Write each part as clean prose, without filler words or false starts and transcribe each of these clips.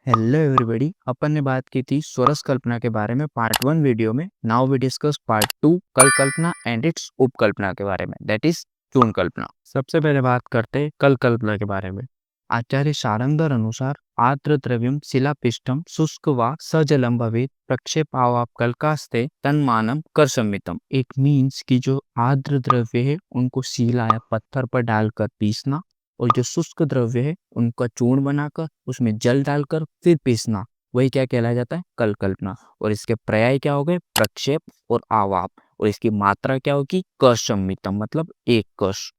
Hello everybody. अपन ने बात की थी स्वरस कल्पना के बारे में पार्ट 1 वीडियो में। नाउ वी डिस्कस पार्ट 2 कल कल्पना एंड इट्स उपकल्पना के बारे में, दैट इज चूर्ण कल्पना। सबसे पहले बात करते हैं कल कल्पना के बारे में। आचार्य सारंगर अनुसार आर्द्र द्रव्यम शिलापिष्टम शुष्क व सजलम भवेत् प्रक्षेपावाप कल्कास्ते तन्मानम कर सम्मितम। इट मीन्स कि जो आर्द्र द्रव्य है उनको शिला या पत्थर पर डालकर पीसना, और जो शुष्क द्रव्य है उनका चूर्ण बनाकर उसमें जल डालकर फिर पीसना, वही क्या कहलाया जाता है? कल कल्पना। और इसके पर्याय क्या हो गए? प्रक्षेप और आवाप। और इसकी मात्रा क्या होगी? कश सम्मितम, मतलब एक कश।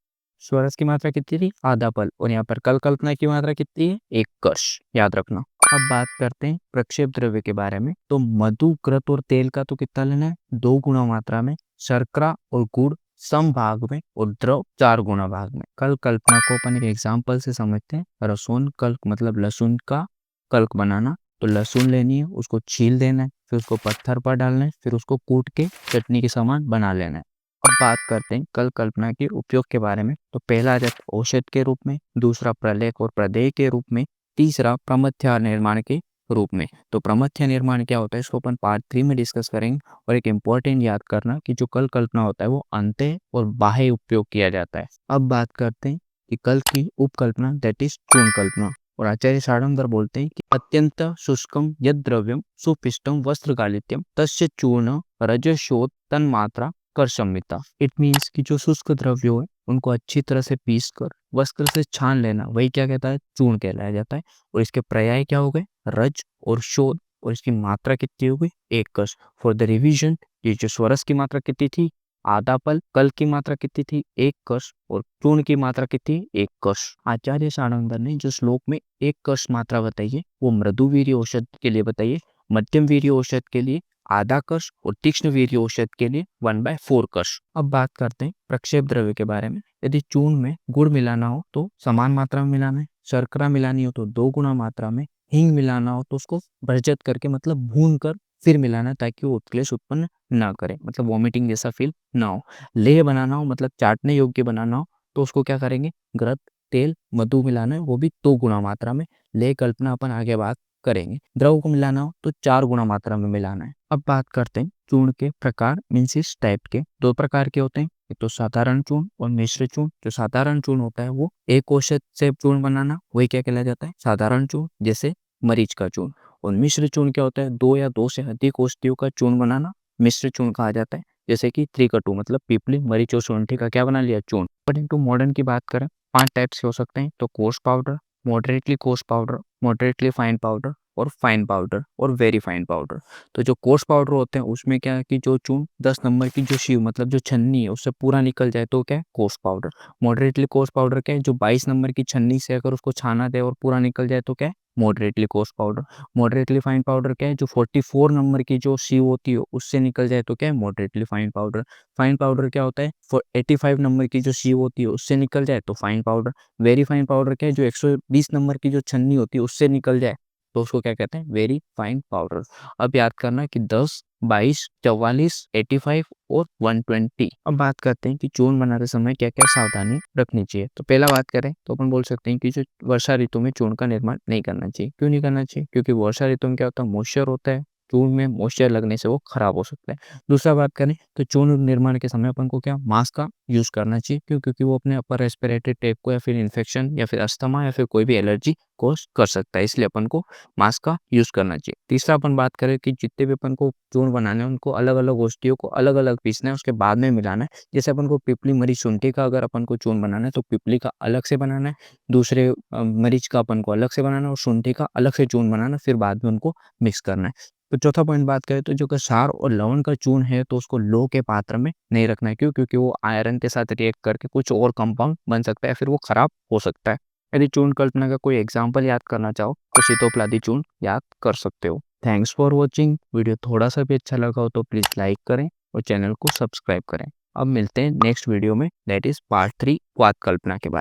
स्वरस की मात्रा कितनी थी? आधा पल। और यहाँ पर कल कल्पना की मात्रा कितनी है? एक कश, याद रखना। अब बात करते हैं प्रक्षेप द्रव्य के बारे में। तो मधु, घृत और तेल का तो कितना लेना है? 2 गुना मात्रा में। शर्करा और गुड़ सम भाग में, और द्रव 4 गुना भाग में। कल कल्पना को अपन एक एग्जाम्पल से समझते हैं। रसोन कल्क मतलब लहसुन का कल्क बनाना। तो लहसुन लेनी है, उसको छील देना है, फिर उसको पत्थर पर डालना है, फिर उसको कूट के चटनी के समान बना लेना है। अब बात करते हैं कल कल्पना के उपयोग के बारे में। तो पहला आ जाता है औषध के रूप में, दूसरा प्रलेख और प्रदेय के रूप में, तीसरा प्रमथ्या निर्माण के रूप में। तो प्रमथ्या निर्माण क्या होता है, इसको अपन पार्ट 3 में डिस्कस करेंगे। और एक इम्पोर्टेंट याद करना कि जो कल कल्पना होता है वो अंत्य और बाह्य उपयोग किया जाता है। अब बात करते हैं कि कल की उपकल्पना, दैट इज चूर्ण कल्पना। और आचार्य सारंगर बोलते हैं कि अत्यंत शुष्कम यद द्रव्यम सुपिष्टम वस्त्र गालित्यम तस्य चूर्ण रजशोध तन्मात्रा कर सम्मिता। इट मीन्स कि जो शुष्क द्रव्य है उनको अच्छी तरह से पीस कर वस्त्र से छान लेना, वही क्या कहता है? चूर्ण कहलाया जाता है। और इसके पर्याय क्या हो गए? रज और शोध। और इसकी मात्रा कितनी हो गई? एक कश। फॉर द रिवीजन, ये जो स्वरस की मात्रा कितनी थी? आधा पल। कल की मात्रा कितनी थी? एक कश। और चूर्ण की मात्रा कितनी? एक कश। आचार्य सारंगर ने जो श्लोक में एक कश मात्रा बताई है वो मृदुवीर्य औषध के लिए बताइए, मध्यम वीर्य औषध के लिए आधा कश, और तीक्ष्ण वीर्य औषध के लिए 1/4 कश। अब बात करते हैं प्रक्षेप द्रव्य के बारे में। यदि चूर्ण में गुड़ मिलाना हो तो समान मात्रा में मिलाना है, शर्करा मिलानी हो तो 2 गुना मात्रा में, हींग मिलाना हो तो उसको भरजत करके मतलब भून कर फिर मिलाना, ताकि वो उत्क्लेश उत्पन्न ना करे, मतलब वॉमिटिंग जैसा फील ना हो। लेह बनाना हो मतलब चाटने योग्य बनाना हो तो उसको क्या करेंगे? घृत, तेल, मधु मिलाना है, वो भी 2 गुना मात्रा में। लेह कल्पना अपन आगे बात करेंगे। द्रव को मिलाना हो तो 4 गुना मात्रा में मिलाना है। अब बात करते हैं चूर्ण के प्रकार, मीन्स इस टाइप के 2 प्रकार के होते हैं। एक तो साधारण चूर्ण और मिश्र चूर्ण। जो साधारण चूर्ण होता है वो एक औषध से चूर्ण बनाना, वही क्या कहलाया जाता है? साधारण चूर्ण, जैसे मरीच का चूर्ण। और मिश्र चूर्ण क्या होता है? 2 या 2 से अधिक औषधियों का चूर्ण बनाना मिश्र चूर्ण कहा जाता है। जैसे कि त्रिकटु मतलब पीपली, मरीच और शुंठी का क्या बना लिया? चूर्ण। अकॉर्डिंग टू मॉडर्न की बात करें, 5 टाइप्स के हो सकते हैं। तो course powder, moderately course powder, moderately fine powder, और फाइन पाउडर, और वेरी फाइन पाउडर। तो जो कोर्स पाउडर होते हैं उसमें क्या है कि जो चूर्ण 10 नंबर की जो शीव मतलब जो छन्नी है उससे पूरा निकल जाए तो क्या है? Course powder. Moderately course powder क्या है? जो 22 नंबर की छन्नी से अगर उसको छाना दे और पूरा निकल जाए तो क्या है? Moderately course powder. Moderately fine powder क्या है? जो 44 नंबर की जो शीव होती है उससे निकल जाए तो क्या है? Moderately fine powder. Fine powder क्या होता है? 85 नंबर की जो शीव होती है उससे निकल जाए तो fine powder. Very fine powder क्या है? जो 120 नंबर की जो छन्नी होती है उससे निकल जाए तो उसको क्या कहते हैं? Very fine powder. अब याद करना कि 10, 22, 44, 85 और 120। अब बात करते हैं कि चूर्ण बनाते समय क्या क्या सावधानी रखनी चाहिए। तो पहला बात करें तो अपन बोल सकते हैं कि जो वर्षा ऋतु में चूर्ण का निर्माण नहीं करना चाहिए। क्यों नहीं करना चाहिए? क्योंकि वर्षा ऋतु में क्या होता है? मॉइस्चर होता है, चूर्ण में मॉइस्चर लगने से वो खराब हो सकता है। दूसरा बात करें तो चूर्ण निर्माण के समय अपन को क्या मास्क का यूज करना चाहिए। क्यों? क्योंकि वो अपने अपर रेस्पिरेटरी ट्रैक्ट को या फिर इन्फेक्शन या फिर अस्थमा या फिर कोई भी एलर्जी कोज कर सकता है, इसलिए अपन को मास्क का यूज करना चाहिए। तीसरा अपन बात करें कि जितने भी अपन को चूर्ण बनाने हैं उनको अलग अलग औषधियों को अलग अलग पीसना है, उसके बाद में मिलाना है। जैसे अपन को पिपली, मरीच, शुंठी का अगर अपन को चूर्ण बनाना है तो पिपली का अलग से बनाना है, दूसरे मरीच का अपन को अलग से बनाना है, और शुंठी का अलग से चूर्ण बनाना, फिर बाद में उनको मिक्स करना है। तो चौथा पॉइंट बात करें तो जो क्षार और लवण का चूर्ण है तो उसको लो के पात्र में नहीं रखना है। क्यों? क्योंकि वो आयरन के साथ रिएक्ट करके कुछ और कंपाउंड बन सकता है, फिर वो खराब हो सकता है। यदि चूर्ण कल्पना का कोई एग्जाम्पल याद करना चाहो तो शीतोपलादी चूर्ण याद कर सकते हो। Thanks for watching. वीडियो थोड़ा सा भी अच्छा लगा हो तो प्लीज लाइक करें और चैनल को सब्सक्राइब करें। अब मिलते हैं नेक्स्ट वीडियो में, दैट इज पार्ट 3 क्वाद कल्पना के बारे में।